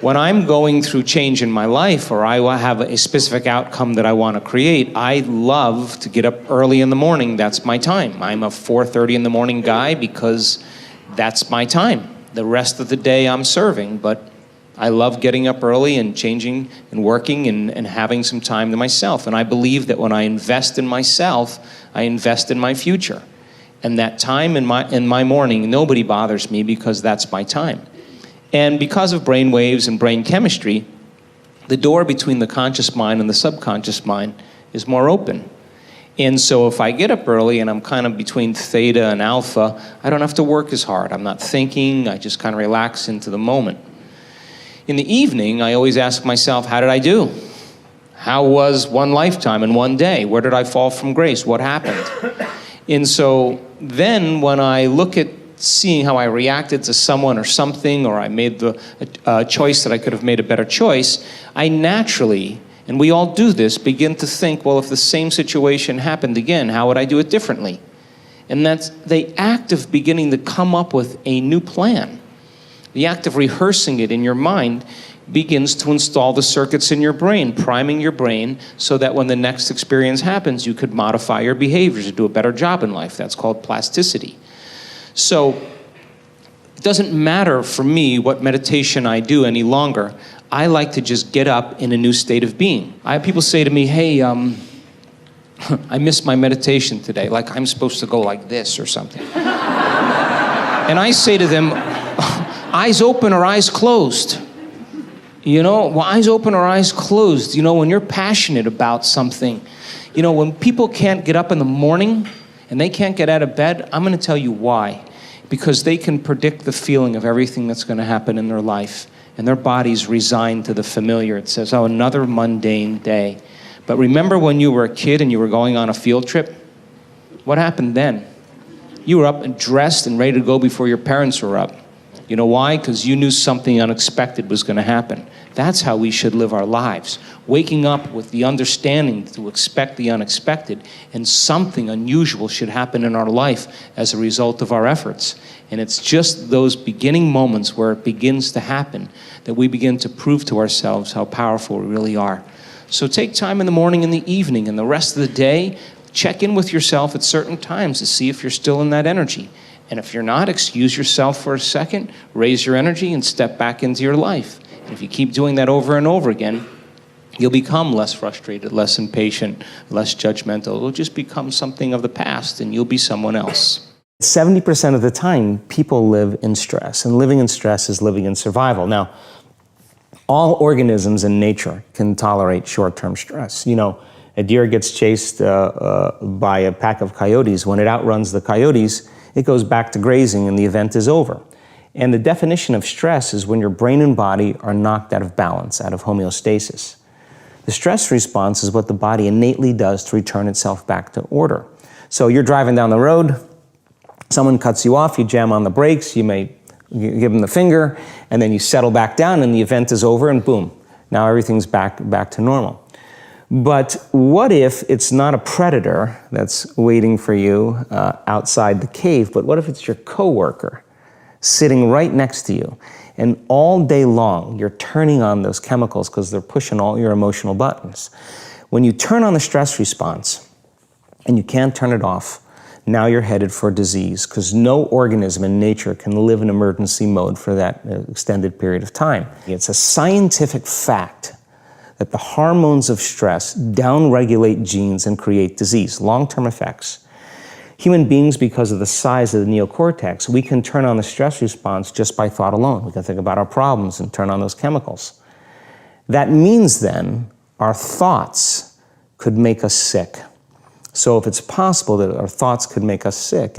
When I'm going through change in my life, or I have a specific outcome that I want to create, I love to get up early in the morning. That's my time. I'm a 4:30 in the morning guy because that's my time. The rest of the day I'm serving, but I love getting up early and changing and working and having some time to myself. And I believe that when I invest in myself, I invest in my future. And that time in my morning, nobody bothers me because that's my time. And because of brain waves and brain chemistry, the door between the conscious mind and the subconscious mind is more open. And so if I get up early and I'm kind of between theta and alpha, I don't have to work as hard. I'm not thinking, I just kind of relax into the moment. In the evening, I always ask myself, how did I do? How was one lifetime in one day? Where did I fall from grace? What happened? And so then when I look at seeing how I reacted to someone or something, or I made a choice that I could have made a better choice, I naturally, and we all do this, begin to think, well, if the same situation happened again, how would I do it differently? And that's the act of beginning to come up with a new plan. The act of rehearsing it in your mind begins to install the circuits in your brain, priming your brain so that when the next experience happens, you could modify your behaviors to do a better job in life. That's called plasticity. So it doesn't matter for me what meditation I do any longer. I like to just get up in a new state of being. I have people say to me, hey, I missed my meditation today, like I'm supposed to go like this or something. And I say to them, eyes open or eyes closed? You know, well, eyes open or eyes closed, you know, when you're passionate about something, you know, when people can't get up in the morning and they can't get out of bed, I'm going to tell you why. Because they can predict the feeling of everything that's going to happen in their life. And their body's resigned to the familiar. It says, oh, another mundane day. But remember when you were a kid and you were going on a field trip? What happened then? You were up and dressed and ready to go before your parents were up. You know why? Because you knew something unexpected was going to happen. That's how we should live our lives. Waking up with the understanding to expect the unexpected, and something unusual should happen in our life as a result of our efforts. And it's just those beginning moments where it begins to happen that we begin to prove to ourselves how powerful we really are. So take time in the morning and the evening and the rest of the day. Check in with yourself at certain times to see if you're still in that energy. And if you're not, excuse yourself for a second, raise your energy, and step back into your life. And if you keep doing that over and over again, you'll become less frustrated, less impatient, less judgmental. It'll just become something of the past, and you'll be someone else. 70% of the time, people live in stress, and living in stress is living in survival. Now, all organisms in nature can tolerate short-term stress. You know, a deer gets chased by a pack of coyotes. When it outruns the coyotes, it goes back to grazing and the event is over. And the definition of stress is when your brain and body are knocked out of balance, out of homeostasis. The stress response is what the body innately does to return itself back to order. So you're driving down the road, someone cuts you off, you jam on the brakes, you may give them the finger, and then you settle back down and the event is over and boom, now everything's back to normal. But what if it's not a predator that's waiting for you outside the cave, but what if it's your coworker sitting right next to you, and all day long you're turning on those chemicals because they're pushing all your emotional buttons. When you turn on the stress response and you can't turn it off, now you're headed for disease, because no organism in nature can live in emergency mode for that extended period of time. It's a scientific fact that the hormones of stress downregulate genes and create disease, long-term effects. Human beings, because of the size of the neocortex, we can turn on the stress response just by thought alone. We can think about our problems and turn on those chemicals. That means then our thoughts could make us sick. So if it's possible that our thoughts could make us sick,